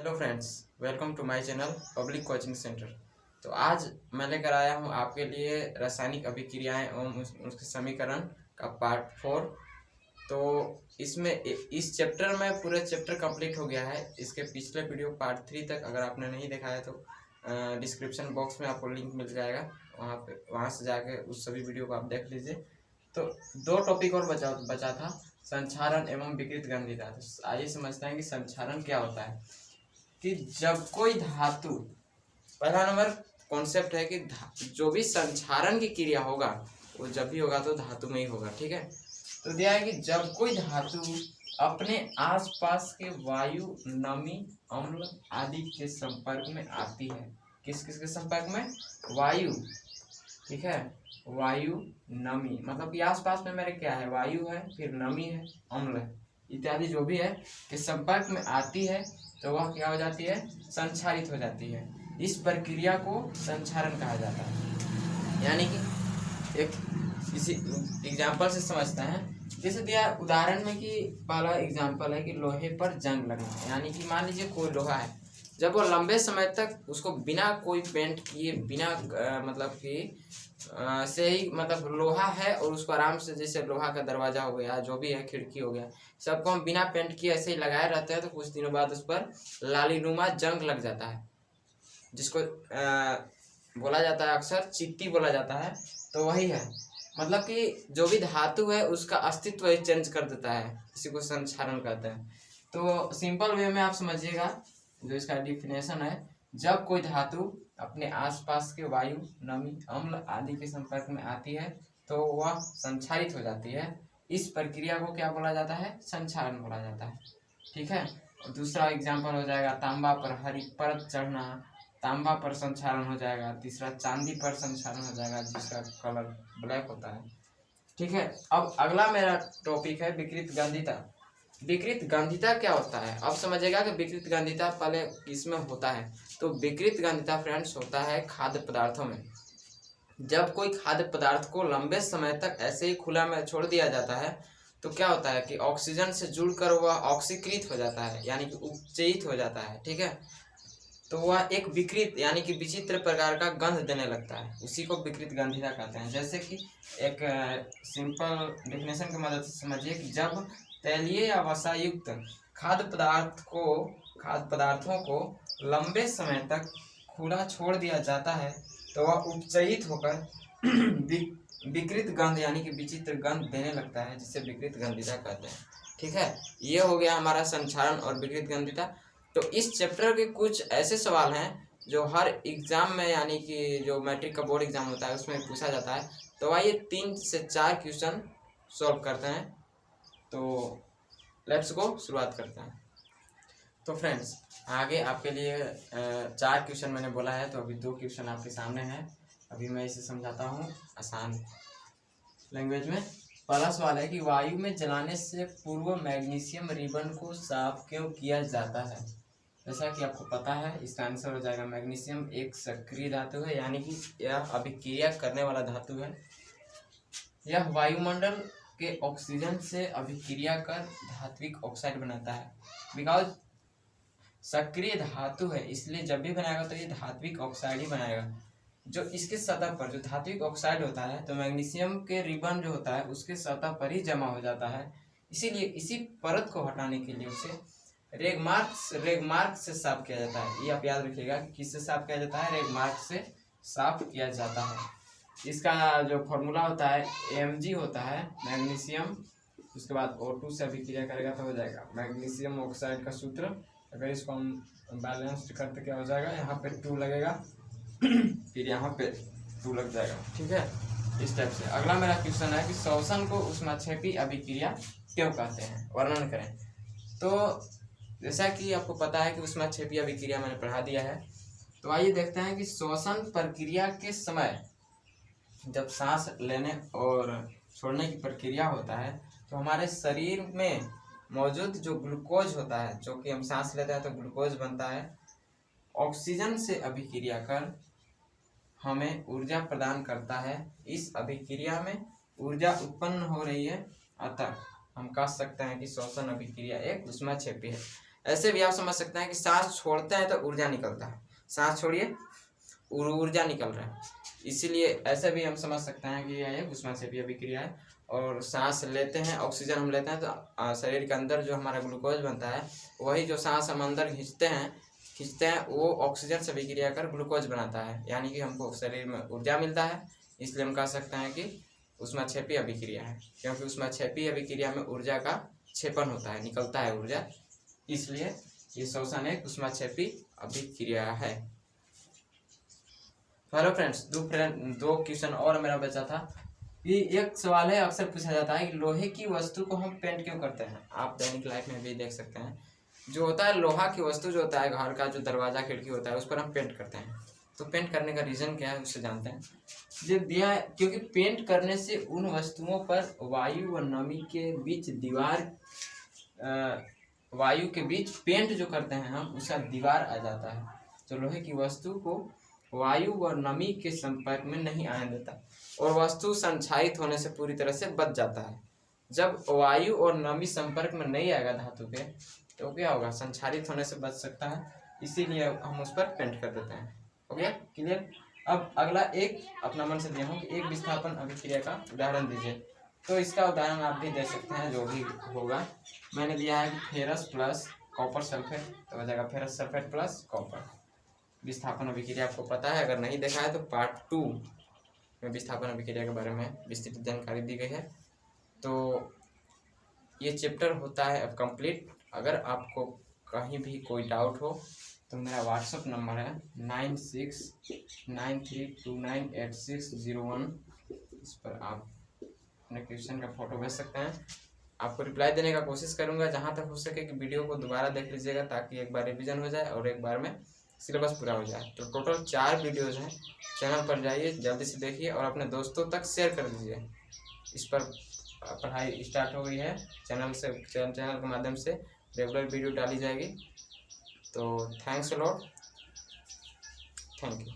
Hello friends, welcome to my channel public coaching centre. तो आज मैं लेकर आया हूं आपके लिए रासायनिक अभिक्रियाएं एवं उसके समीकरण का पार्ट 4। तो इसमें इस चैप्टर में पूरा चैप्टर कंप्लीट हो गया है। इसके पिछले वीडियो पार्ट 3 तक अगर आपने नहीं देखा है तो डिस्क्रिप्शन बॉक्स में आपको लिंक मिल जाएगा, वहाँ से जाके उस सभी वीडियो को आप देख लीजिए। तो दो टॉपिक और बचा था, संक्षारण एवं विकृत गंधिता। तो आइए समझते हैं कि संक्षारण क्या होता है। कि जब कोई धातु, पहला नंबर कॉन्सेप्ट है कि जो भी संक्षारण की क्रिया होगा वो जब भी होगा तो धातु में ही होगा। ठीक है, तो दिया है कि जब कोई धातु अपने आसपास के वायु, नमी, अम्ल आदि के संपर्क में आती है। किस किस के संपर्क में? वायु, ठीक है, वायु, नमी, मतलब कि आसपास में मेरे क्या है? वायु है, फिर नमी है, अम्ल है, इत्यादि जो भी है के संपर्क में आती है तो वह क्या हो जाती है? संक्षारित हो जाती है। इस प्रक्रिया को संक्षारण कहा जाता है। यानी कि एक किसी एग्जाम्पल से समझते हैं। जैसे दिया उदाहरण में कि पहला एग्जाम्पल है कि लोहे पर जंग लगना। यानी कि मान लीजिए कोई लोहा है, जब वो लंबे समय तक उसको बिना कोई पेंट किए, बिना मतलब कि से ही, मतलब लोहा है और उसको आराम से, जैसे लोहा का दरवाजा हो गया, जो भी है, खिड़की हो गया, सबको हम बिना पेंट किए ऐसे ही लगाए रहते हैं तो कुछ दिनों बाद उस पर लालीनुमा जंग लग जाता है, जिसको बोला जाता है, अक्सर चित्ती बोला जाता है। तो वही है, मतलब कि जो भी धातु है उसका अस्तित्व ही चेंज कर देता है, इसी को संक्षारण कहते हैं। तो सिंपल वे में आप समझिएगा, जो इसका डिफिनेशन है, जब कोई धातु अपने आसपास के वायु, नमी, अम्ल आदि के संपर्क में आती है तो वह संक्षारित हो जाती है। इस प्रक्रिया को क्या बोला जाता है? संक्षारण बोला जाता है। ठीक है, और दूसरा एग्जाम्पल हो जाएगा तांबा पर हरी परत चढ़ना, तांबा पर संक्षारण हो जाएगा। तीसरा चांदी पर संक्षारण हो जाएगा, जिसका कलर ब्लैक होता है। ठीक है, अब अगला मेरा टॉपिक है विकृत गंधिता। विकृत गंधिता क्या होता है? अब समझिएगा कि विकृत गंधिता पहले किसमें होता है। तो विकृत गंधिता फ्रेंड्स होता है खाद्य पदार्थों में। जब कोई खाद्य पदार्थ को लंबे समय तक ऐसे ही खुला में छोड़ दिया जाता है तो क्या होता है कि ऑक्सीजन से जुड़कर वह ऑक्सीकृत हो जाता है, यानी कि उपचयित हो जाता है। ठीक है, तो वह एक विकृत यानी कि विचित्र प्रकार का गंध देने लगता है, उसी को विकृत गंधिता कहते हैं। जैसे कि एक सिंपल डेफिनेशन की मदद से समझिए कि जब तैलीय या वसायुक्त खाद्य पदार्थों को लंबे समय तक खुला छोड़ दिया जाता है तो वह उपचयित होकर विकृत गंध यानी कि विचित्र गंध देने लगता है, जिसे विकृत गंधिता कहते हैं। ठीक है, ये हो गया हमारा संक्षारण और विकृत गंधिता। तो इस चैप्टर के कुछ ऐसे सवाल हैं जो हर एग्जाम में, यानी कि जो मैट्रिक का बोर्ड एग्जाम होता है उसमें पूछा जाता है। तो आइए 3 से 4 क्वेश्चन सॉल्व करते हैं। तो लेट्स गो, शुरुआत करते हैं। तो फ्रेंड्स, आगे आपके लिए 4 क्वेश्चन मैंने बोला है, तो अभी 2 क्वेश्चन आपके सामने हैं। अभी मैं इसे समझाता हूँ आसान लैंग्वेज में। पहला सवाल है कि वायु में जलाने से पूर्व मैग्नीशियम रिबन को साफ क्यों किया जाता है? जैसा कि आपको पता है, इसका आंसर हो जाएगा मैग्नीशियम एक सक्रिय धातु है, यानी कि यह अभिक्रिया करने वाला धातु है। यह वायुमंडल के ऑक्सीजन से अभिक्रिया कर धात्विक ऑक्साइड बनाता है। बिकॉज सक्रिय धातु है, इसलिए जब भी बनाएगा तो ये धात्विक ऑक्साइड ही बनाएगा। जो इसके सतह पर जो धात्विक ऑक्साइड होता है, तो मैग्नीशियम के रिबन जो होता है उसके सतह पर ही जमा हो जाता है। इसीलिए इसी परत को हटाने के लिए उसे रेगमार्क से साफ किया जाता है। ये आप याद रखिएगा कि किससे साफ किया जाता है? रेगमार्क से साफ किया जाता है। इसका जो फॉर्मूला होता है Mg होता है मैग्नीशियम, उसके बाद O2 से अभिक्रिया करेगा तो हो जाएगा मैग्नीशियम ऑक्साइड का सूत्र। अगर इसको हम बैलेंस करते क्या हो जाएगा, यहाँ पे 2 लगेगा फिर यहाँ पे 2 लग जाएगा। ठीक है, इस टाइप से। अगला मेरा क्वेश्चन है कि श्वसन को ऊष्माक्षेपी अभिक्रिया क्यों कहते हैं? वर्णन करें। तो जैसा कि आपको पता है कि ऊष्माक्षेपी अभिक्रिया मैंने पढ़ा दिया है। तो आइए देखते हैं कि श्वसन प्रक्रिया के समय जब सांस लेने और छोड़ने की प्रक्रिया होता है तो हमारे शरीर में मौजूद जो ग्लूकोज होता है, जो कि हम सांस लेते हैं तो ग्लूकोज बनता है, ऑक्सीजन से अभिक्रिया कर हमें ऊर्जा प्रदान करता है। इस अभिक्रिया में ऊर्जा उत्पन्न हो रही है, अतः हम कह सकते हैं कि श्वसन अभिक्रिया एक ऊष्माक्षेपी है। ऐसे भी आप समझ सकते हैं कि सांस छोड़ते हैं तो ऊर्जा निकलता है, सांस छोड़िए ऊर्जा निकल रहा है, इसीलिए ऐसे भी हम समझ सकते हैं कि यह ऊष्माक्षेपी अभिक्रिया है। और सांस लेते हैं, ऑक्सीजन हम लेते हैं तो शरीर के अंदर जो हमारा ग्लूकोज बनता है, वही जो सांस हम अंदर खींचते हैं वो ऑक्सीजन से अभिक्रिया कर ग्लूकोज बनाता है, यानी कि हमको शरीर में ऊर्जा मिलता है। इसलिए हम कह सकते हैं कि ऊष्माक्षेपी अभिक्रिया है, क्योंकि ऊष्माक्षेपी अभिक्रिया में ऊर्जा का क्षेपण होता है, निकलता है ऊर्जा, इसलिए ये श्वसन एक ऊष्माक्षेपी अभिक्रिया है। हेलो फ्रेंड्स, दो क्वेश्चन और मेरा बचा था कि एक सवाल है, अक्सर पूछा जाता है कि लोहे की वस्तु को हम पेंट क्यों करते हैं। आप दैनिक लाइफ में भी देख सकते हैं, जो होता है लोहा की वस्तु जो होता है, घर का जो दरवाजा खिड़की होता है, उस पर हम पेंट करते हैं। तो पेंट करने का रीज़न क्या है उससे जानते हैं। जो दिया है, क्योंकि पेंट करने से उन वस्तुओं पर वायु व नमी के बीच वायु के बीच पेंट जो करते हैं हम, उसका दीवार आ जाता है। तो लोहे की वस्तु को वायु व नमी के संपर्क में नहीं आने देता और वस्तु संक्षारित होने से पूरी तरह से बच जाता है। जब वायु और नमी संपर्क में नहीं आएगा धातु के, तो क्या होगा, संक्षारित होने से बच सकता है, इसीलिए हम उस पर पेंट कर देते हैं। हो गया क्लियर। अब अगला एक अपना मन से दिया हूँ कि एक विस्थापन अभिक्रिया का उदाहरण दीजिए। तो इसका उदाहरण आप भी दे सकते हैं, जो भी होगा। मैंने दिया है फेरस प्लस कॉपर सल्फेट, तो हो जाएगा फेरस सल्फेट प्लस कॉपर। विस्थापन अभिक्रिया आपको पता है, अगर नहीं देखा है तो पार्ट 2 में विस्थापन अभिक्रिया के बारे में विस्तृत जानकारी दी गई है। तो ये चैप्टर होता है अब कंप्लीट। अगर आपको कहीं भी कोई डाउट हो तो मेरा व्हाट्सअप नंबर है 9693298601। इस पर आप अपने क्वेश्चन का फोटो भेज सकते हैं, आपको रिप्लाई देने का कोशिश करूंगा जहां तक हो सके कि वीडियो को दोबारा देख लीजिएगा, ताकि एक बार रिवीजन हो जाए और एक बार में सिलेबस पूरा हो जाए। तो टोटल 4 वीडियोज़ हैं, चैनल पर जाइए, जल्दी से देखिए और अपने दोस्तों तक शेयर कर दीजिए। इस पर पढ़ाई स्टार्ट हो गई है, चैनल के माध्यम से रेगुलर वीडियो डाली जाएगी। तो thanks a lot, thank you.